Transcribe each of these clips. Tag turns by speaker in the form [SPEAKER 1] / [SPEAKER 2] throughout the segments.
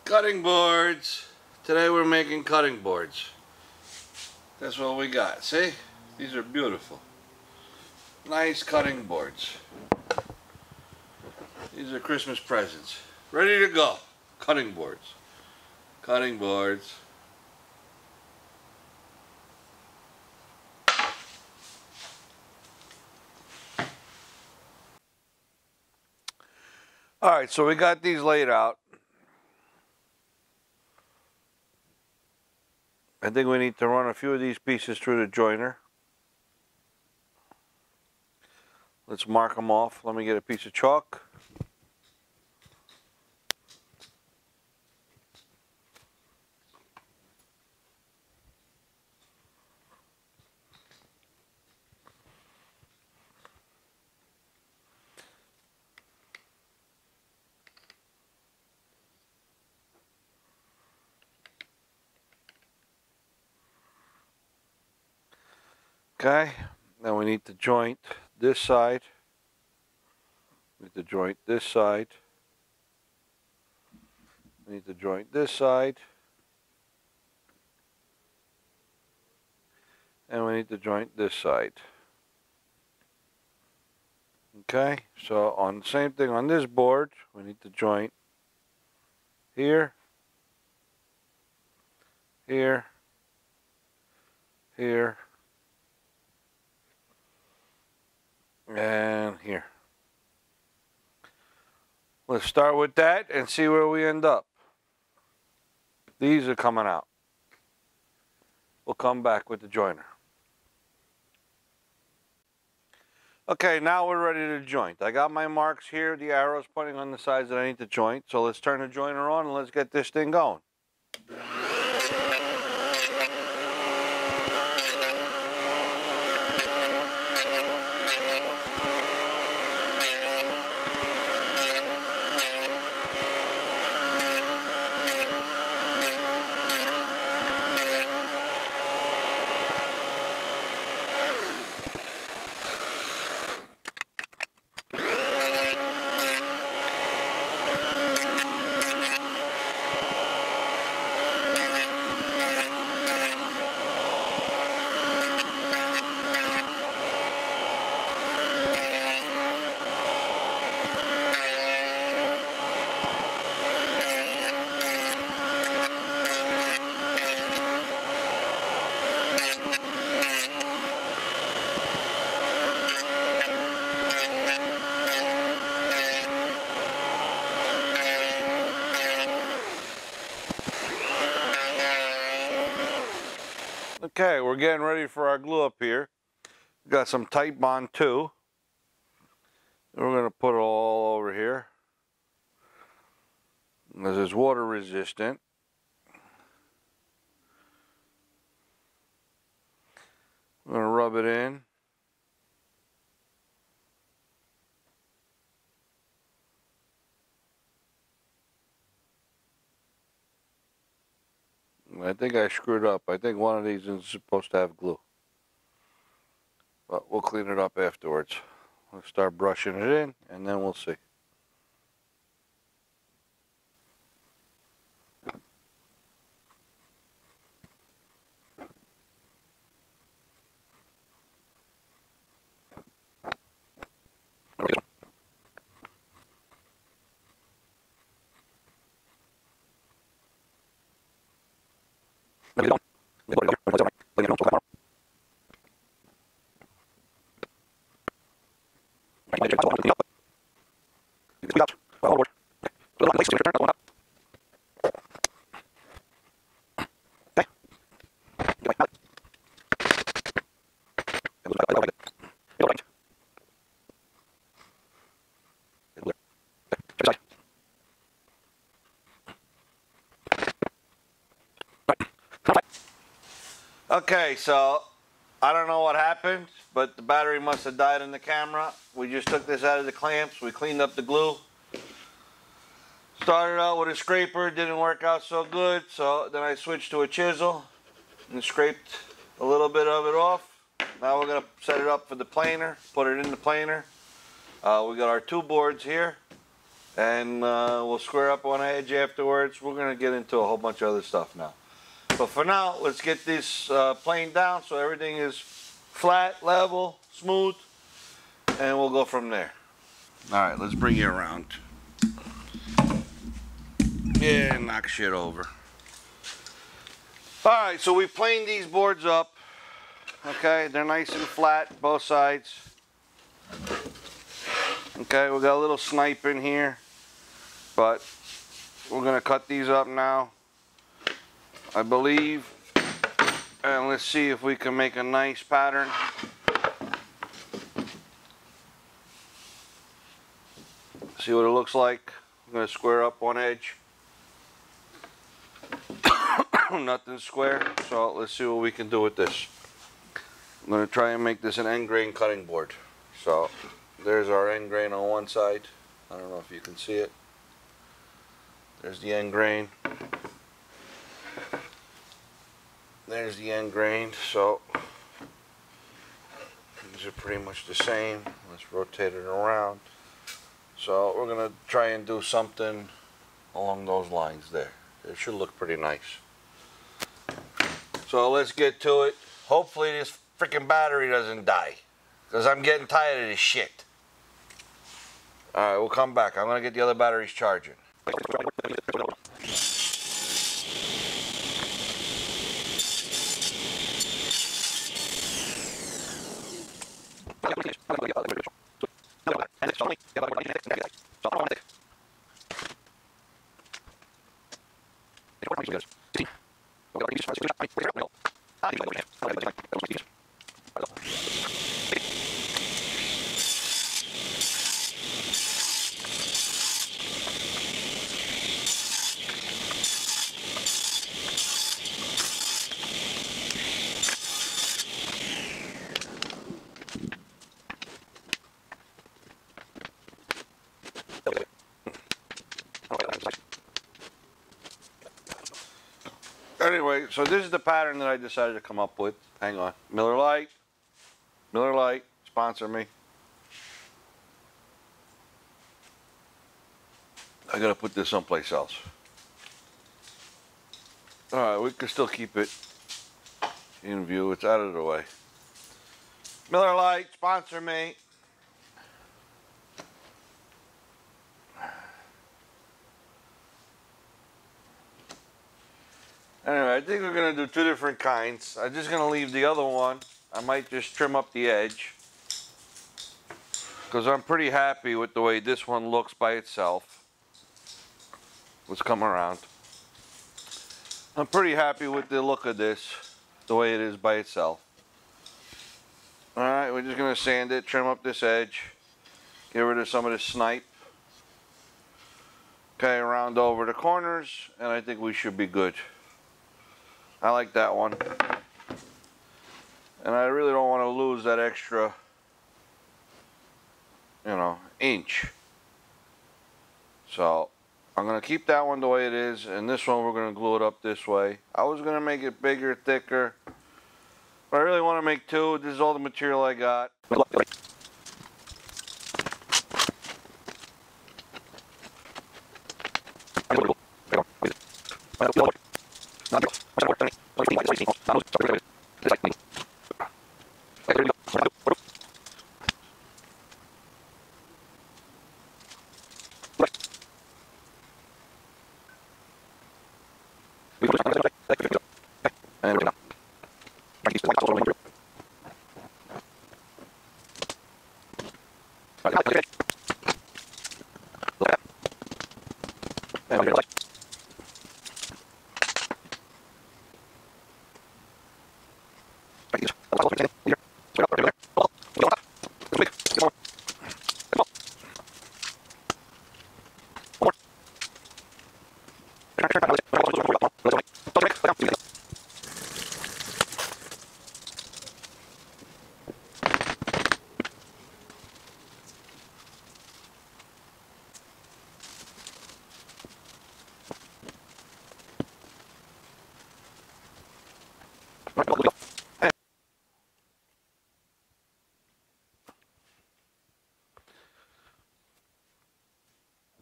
[SPEAKER 1] Cutting boards. Today we're making cutting boards. That's what we got. See? These are beautiful. Nice cutting boards. These are Christmas presents. Ready to go. Cutting boards. Cutting boards. Alright, so we got these laid out. I think we need to run a few of these pieces through the joiner. Let's mark them off. Let me get a piece of chalk. Okay, now we need to joint this side. We need to joint this side. We need to joint this side. And we need to joint this side. Okay, so on the same thing on this board, we need to joint here, here, here, and here. Let's start with that and see where we end up. These are coming out. We'll come back with the joiner. Okay, now we're ready to joint. I got my marks here, the arrows pointing on the sides that I need to joint. So let's turn the joiner on and let's get this thing going. Okay, we're getting ready for our glue up here. We've got some tight bond too. We're going to put it all over here. This is water resistant. I'm going to rub it in. I think I screwed up. I think one of these is supposed to have glue. But we'll clean it up afterwards. We'll start brushing it in and then we'll see. Okay, so I don't know what happened, but the battery must have died in the camera. We just took this out of the clamps. We cleaned up the glue. Started out with a scraper, didn't work out so good, so then I switched to a chisel and scraped a little bit of it off. Now we're going to set it up for the planer, put it in the planer. We got our two boards here, and we'll square up one edge afterwards. We're going to get into a whole bunch of other stuff now. But for now, let's get this plane down so everything is flat, level, smooth, and we'll go from there. All right, let's bring you around. Yeah, knock shit over. All right, so we planed these boards up. Okay, they're nice and flat, both sides. Okay, we got a little snipe in here, but we're gonna cut these up now, I believe, and let's see if we can make a nice pattern. See what it looks like. I'm gonna square up one edge. Nothing square, so let's see what we can do with this. I'm going to try and make this an end grain cutting board. So there's our end grain on one side. I don't know if you can see it. There's the end grain. There's the end grain. So these are pretty much the same. Let's rotate it around. So we're going to try and do something along those lines there. It should look pretty nice. So let's get to it. Hopefully this freaking battery doesn't die, because I'm getting tired of this shit. Alright, we'll come back. I'm going to get the other batteries charging. Anyway, so this is the pattern that I decided to come up with. Hang on. Miller Lite, sponsor me. I gotta put this someplace else. Alright, we can still keep it in view. It's out of the way. Miller Lite, sponsor me. Anyway, I think we're going to do two different kinds. I'm just going to leave the other one. I might just trim up the edge, because I'm pretty happy with the way this one looks by itself. Let's come around. I'm pretty happy with the look of this, the way it is by itself. Alright, we're just going to sand it, trim up this edge, get rid of some of this snipe. Okay, round over the corners, and I think we should be good. I like that one. And I really don't want to lose that extra, inch. So I'm going to keep that one the way it is, and this one we're going to glue it up this way. I was going to make it bigger, thicker, but I really want to make two. This is all the material I got.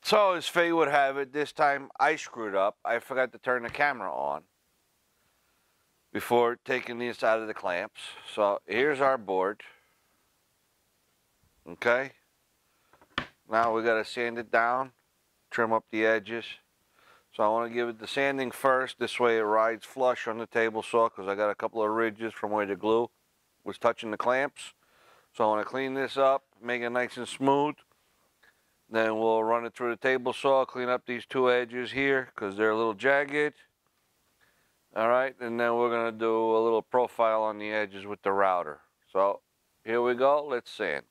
[SPEAKER 1] So as fate would have it, this time I screwed up. I forgot to turn the camera on before taking these out of the clamps. So here's our board. Okay. Now we got to sand it down, trim up the edges. So I want to give it the sanding first. This way it rides flush on the table saw because I got a couple of ridges from where the glue was touching the clamps. So I want to clean this up, make it nice and smooth. Then we'll run it through the table saw, clean up these two edges here because they're a little jagged. All right, and then we're going to do a little profile on the edges with the router. So here we go, let's sand.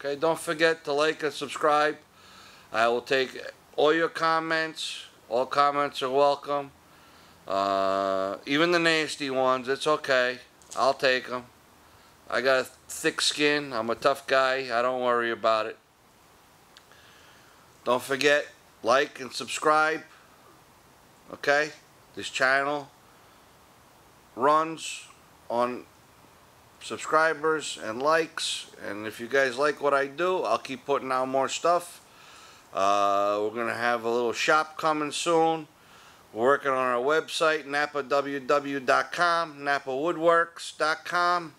[SPEAKER 1] Okay, don't forget to like and subscribe. I will take all your comments. All comments are welcome. Even the nasty ones, it's okay. I'll take them. I got a thick skin. I'm a tough guy. I don't worry about it. Don't forget, like and subscribe. Okay? This channel runs on subscribers and likes, and if you guys like what I do, I'll keep putting out more stuff. We're gonna have a little shop coming soon. We're working on our website, napaww.com, napawoodworks.com.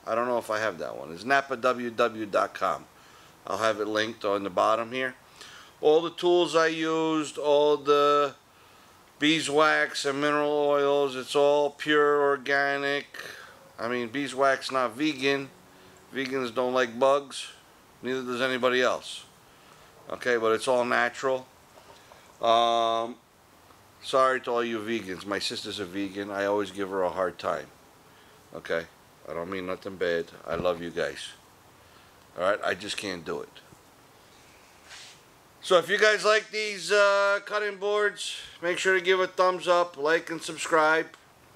[SPEAKER 1] I don't know if I have that one. It's napaww.com. I'll have it linked on the bottom here. All the tools I used, all the beeswax and mineral oils, it's all pure organic. I mean, beeswax not vegan. Vegans don't like bugs. Neither does anybody else. Okay, but it's all natural. Sorry to all you vegans. My sister's a vegan. I always give her a hard time. Okay? I don't mean nothing bad. I love you guys. Alright? I just can't do it. So if you guys like these cutting boards, make sure to give a thumbs up, like and subscribe.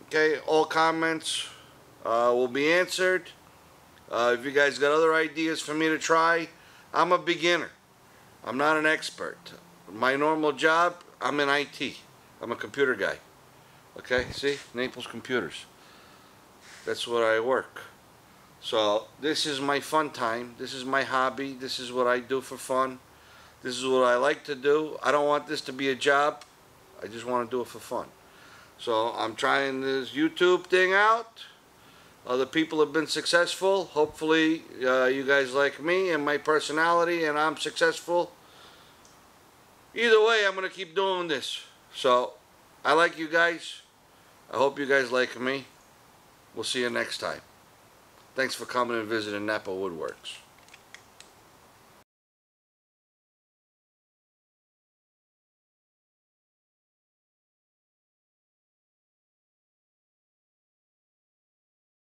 [SPEAKER 1] Okay? All comments will be answered. If you guys got other ideas for me to try, I'm a beginner. I'm not an expert. My normal job, I'm in IT. I'm a computer guy. Okay, see? Naples Computers. That's where I work. So this is my fun time. This is my hobby. This is what I do for fun. This is what I like to do. I don't want this to be a job. I just want to do it for fun. So I'm trying this YouTube thing out. Other people have been successful. Hopefully you guys like me and my personality and I'm successful. Either way, I'm going to keep doing this. So I like you guys. I hope you guys like me. We'll see you next time. Thanks for coming and visiting Napa Woodworks.